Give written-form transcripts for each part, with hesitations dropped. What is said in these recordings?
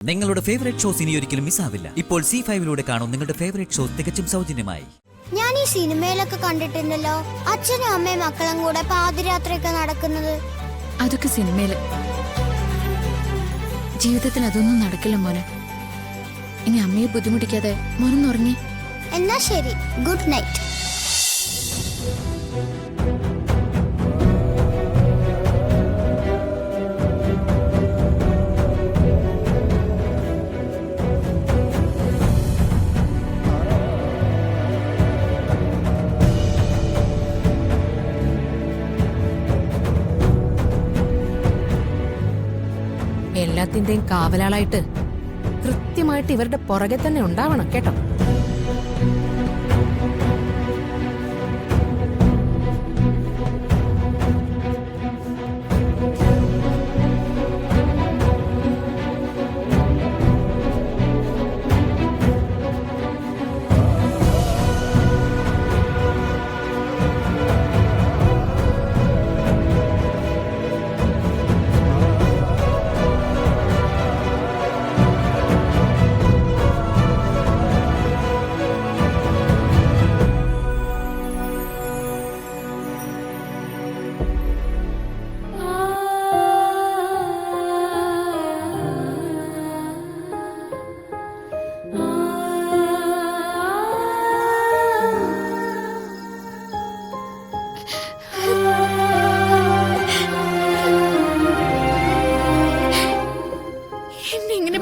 നിങ്ങളുടെ favourite shows ഇനി ഒരിക്കലും മിസ്സാവില്ല. ഇപ്പോൾ C5 കാണും നിങ്ങളുടെ ഫേവറേറ്റ് ഷോസ് തികച്ചും സൗജന്യമായി. ഞാൻ ഈ സിനിമയിലൊക്കെ കണ്ടിട്ടുണ്ടല്ലോ, അച്ഛനും അമ്മയും മക്കളും കൂടെ പാതിരാത്രിയൊക്കെ നടക്കുന്നത്. അതൊക്കെ സിനിമയില്. ജീവിതത്തിൽ അതൊന്നും നടക്കില്ല മോനെ. ഇനി അമ്മയെ ബുദ്ധിമുട്ടിക്കാതെ മോനൊന്നുറങ്ങി. എന്നാ ശരി, ഗുഡ് നൈറ്റ്. എല്ലാത്തിന്റെയും കാവലാളായിട്ട് കൃത്യമായിട്ട് ഇവരുടെ പുറകെ തന്നെ ഉണ്ടാവണം കേട്ടോ.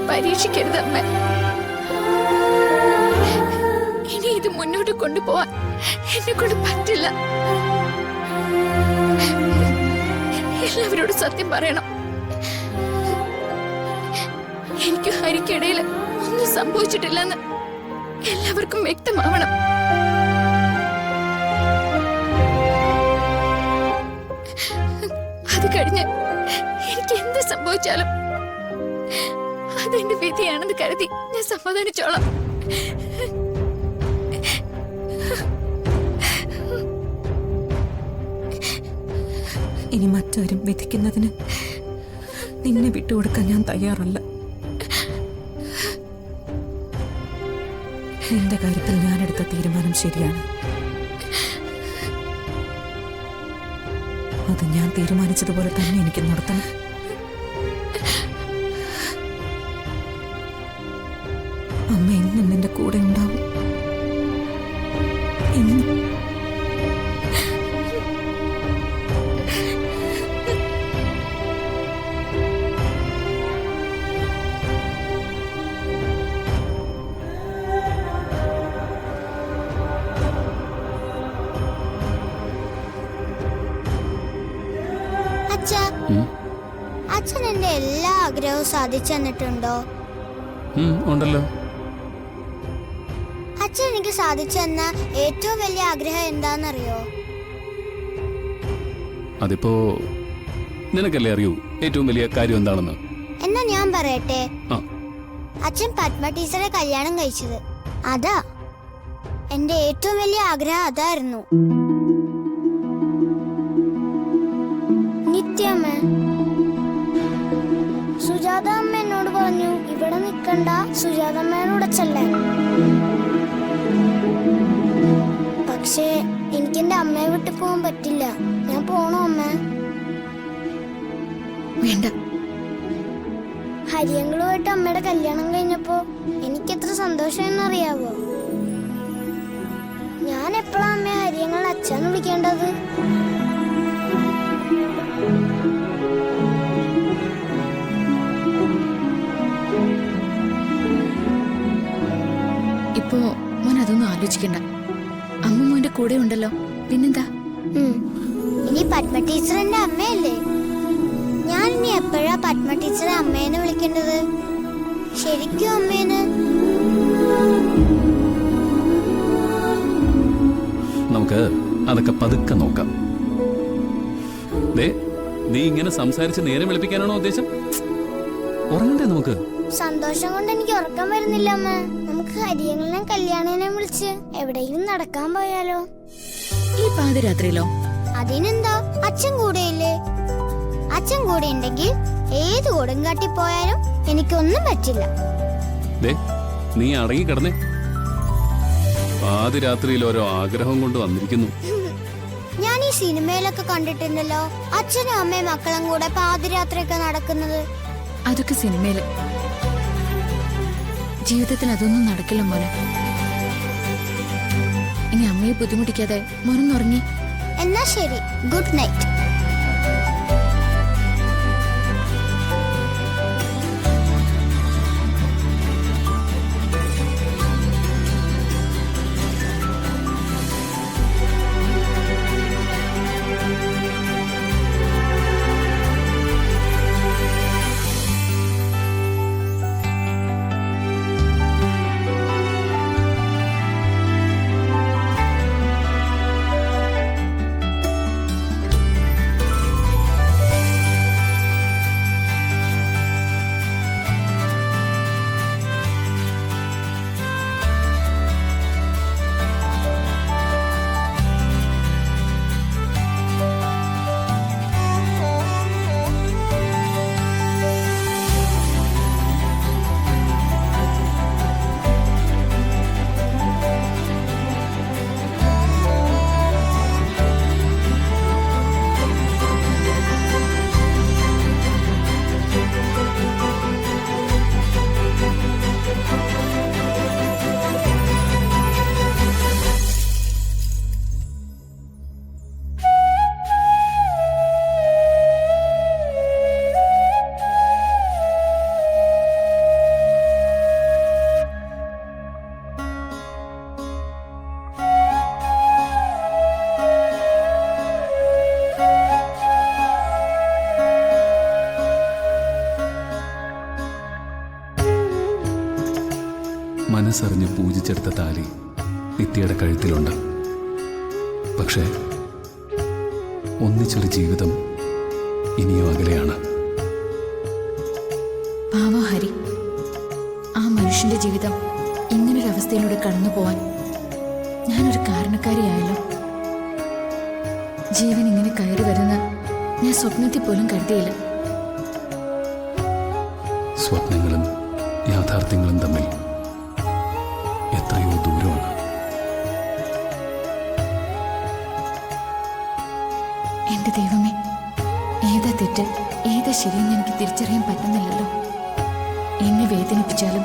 പരീക്ഷിക്കരുത് അമ്മ. ഇനി ഇത് മുന്നോട്ട് കൊണ്ടുപോവാൻ എന്നെ കൊണ്ട് പറ്റില്ല. എല്ലാവരോടും സത്യം പറയണം. എനിക്ക് ഹരിക്കിടയിൽ ഒന്നും സംഭവിച്ചിട്ടില്ലെന്ന് എല്ലാവർക്കും വ്യക്തമാവണം. അത് കഴിഞ്ഞ് എനിക്ക് എന്ത് സംഭവിച്ചാലും അതെന്റെ വിധിയാണെന്ന് കരുതി ഞാൻ സമാധാനിച്ചോളാം. ഇനി മറ്റാരും വിധിക്കുന്നതിന് നിന്നെ വിട്ടുകൊടുക്കാൻ ഞാൻ തയ്യാറല്ല. നിന്റെ കാര്യത്തിൽ ഞാനെടുത്ത തീരുമാനം ശരിയാണ്. അത് ഞാൻ തീരുമാനിച്ചതുപോലെ തന്നെ എനിക്ക് നടത്തണം. അമ്മ എന്നും നിന്റെ കൂടെ ഉണ്ടാവും. എന്നും. അച്ഛൻ എന്റെ എല്ലാ ആഗ്രഹവും സാധിച്ചു തന്നിട്ടുണ്ടോ? ഉണ്ടല്ലോ. അച്ഛൻ എനിക്ക് സാധിച്ചു തന്ന ഏറ്റവും വലിയ ആഗ്രഹം എന്താണെന്നറിയോ? അതിപ്പോ നിനക്കല്ലേ അറിയൂ ഏറ്റവും വലിയ കാര്യം എന്താണെന്ന്. എന്നാ ഞാൻ പറയട്ടെ. അച്ഛൻ പത്മ ടീച്ചറെ കല്യാണം കഴിച്ചത്. അതാ എന്റെ ഏറ്റവും വലിയ ആഗ്രഹം. അതായിരുന്നു. നിത്യമ്മ, സുജാത അമ്മ എന്നോട് പറഞ്ഞു ഇവിടെ നിക്കണ്ട, സുജാത അമ്മേനോട് ചെല്ലാൻ. പക്ഷേ എനിക്ക് എന്റെ അമ്മയെ വിട്ടു പോകാൻ പറ്റില്ല. ഞാൻ പോണോ അമ്മ? വേണ്ട. ഹരിയങ്ങളുമായിട്ട് അമ്മയുടെ കല്യാണം കഴിഞ്ഞപ്പോ എനിക്ക് എത്ര സന്തോഷമെന്നറിയാവോ? ഞാൻ എപ്പോഴാ അമ്മയെ ഹരിയങ്ങൾ അച്ഛന്ന് വിളിക്കേണ്ടത്? ഇപ്പോ മോൻ അതൊന്നും ആലോചിക്കണ്ട. അമ്മ മോന്റെ കൂടെ ഉണ്ടല്ലോ, പിന്നെന്താ? ഇനി പത്മ ടീച്ചർ എന്റെ അമ്മയല്ലേ? ഞാൻ ഇനി എപ്പോഴാ പത്മ ടീച്ചറെ അമ്മേനെ വിളിക്കേണ്ടത്? ശരിക്കും അമ്മേന്? നമുക്ക് അതൊക്കെ പതുക്കെ നോക്കാം. നീ ഇങ്ങനെ സംസാരിച്ച് നേരം വെളുപ്പിക്കാനാണോ ഉദ്ദേശം? ഉറങ്ങണ്ടേ നമുക്ക്? സന്തോഷം കൊണ്ട് എനിക്ക് ഉറക്കം വരുന്നില്ല അമ്മ. നമുക്ക് ഹരിയങ്ങളെ കല്യാണനെ വിളിച്ച് എവിടെയെങ്കിലും നടക്കാൻ പോയാലോ? ഈ പാതിരാത്രിയിലോ? അതിനെന്താ, അച്ഛൻ കൂടെയില്ലേ? അച്ഛൻ കൂടെ ഉണ്ടെങ്കിൽ ഏത് കൊടുങ്കാട്ടി പോയാലും എനിക്കൊന്നും പറ്റില്ല. ദേ നീ അടങ്ങി കിടന്നേ. പാതിരാത്രിയിൽ ഓരോ ആഗ്രഹം കൊണ്ട് വന്നിരിക്കുന്നു. ഞാൻ ഈ സിനിമയിലൊക്കെ കണ്ടിട്ടുണ്ടല്ലോ, അച്ഛനും അമ്മയും മക്കളും കൂടെ പാതിരാത്രിയൊക്കെ നടക്കുന്നത്. അതൊക്കെ സിനിമയില്. ജീവിതത്തിൽ അതൊന്നും നടക്കില്ല മോനെ. ഇനി അമ്മയെ ബുദ്ധിമുട്ടിക്കാതെ മോനൊന്നുറങ്ങി. എന്നാ ശരി, ഗുഡ് നൈറ്റ്. മനസ്സറിഞ്ഞ് പൂജിച്ചെടുത്ത താലി നിത്യയുടെ കഴുത്തിലുണ്ട്. പക്ഷേ ഒന്നിച്ചൊരു ജീവിതം ഇനിയും അകലെയാണ്. പാവം ഹരി, ആ മനുഷ്യന്റെ ജീവിതം ഇങ്ങനൊരവസ്ഥയിലൂടെ കടന്നു പോവാൻ ഞാനൊരു കാരണക്കാരിയായല്ലോ. ജീവൻ ഇങ്ങനെ കയറി വരുന്ന ഞാൻ സ്വപ്നത്തിൽ പോലും കരുതിയില്ല. സ്വപ്നങ്ങളും യാഥാർത്ഥ്യങ്ങളും തമ്മിൽ എത്രയോ ദൂരമാണ്. എന്റെ ദൈവമേ, ഏതാ തെറ്റ് ഏതാ ശരിയെന്ന് എനിക്ക് തിരിച്ചറിയാൻ പറ്റുന്നില്ലല്ലോ. എന്നെ വേദനിപ്പിച്ചാലും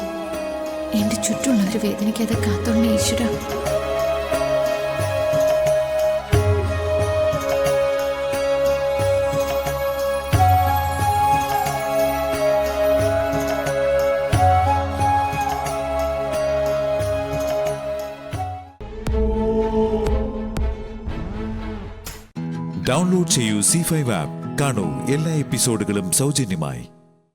എന്റെ ചുറ്റുമുള്ളവരെ വേദനിക്കാതെ കാത്തോളണേ ഈശ്വരാ. ഡൗൺലോഡ് ചെയ്യൂ C5 ആപ്പ്. കാണൂ എല്ലാ എപ്പിസോഡുകളും സൗജന്യമായി.